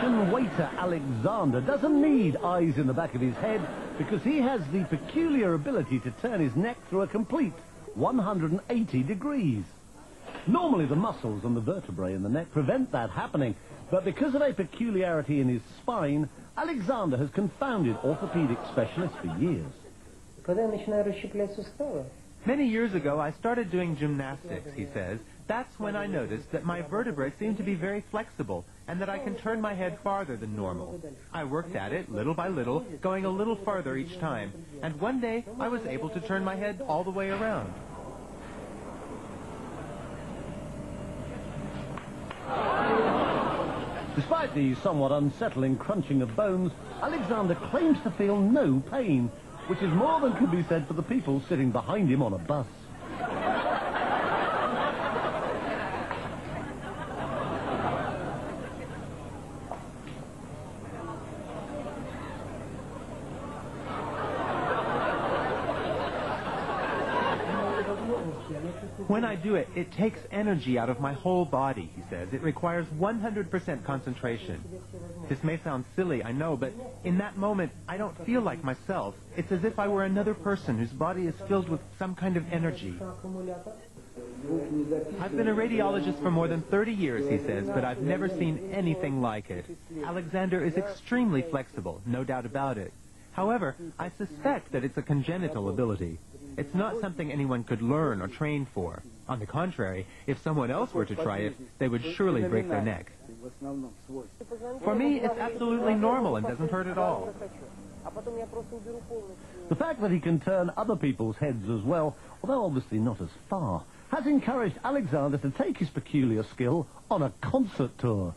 Russian waiter Alexander doesn't need eyes in the back of his head because he has the peculiar ability to turn his neck through a complete 180 degrees. Normally the muscles and the vertebrae in the neck prevent that happening, but because of a peculiarity in his spine, Alexander has confounded orthopedic specialists for years. Many years ago, I started doing gymnastics, he says. That's when I noticed that my vertebrae seem to be very flexible and that I can turn my head farther than normal. I worked at it little by little, going a little farther each time, and one day I was able to turn my head all the way around. Despite the somewhat unsettling crunching of bones, Alexander claims to feel no pain, which is more than can be said for the people sitting behind him on a bus. When I do it, it takes energy out of my whole body, he says. It requires 100% concentration. This may sound silly, I know, but in that moment, I don't feel like myself. It's as if I were another person whose body is filled with some kind of energy. I've been a radiologist for more than 30 years, he says, but I've never seen anything like it. Alexander is extremely flexible, no doubt about it. However, I suspect that it's a congenital ability. It's not something anyone could learn or train for. On the contrary, if someone else were to try it, they would surely break their neck. For me, it's absolutely normal and doesn't hurt at all. The fact that he can turn other people's heads as well, although obviously not as far, has encouraged Alexander to take his peculiar skill on a concert tour.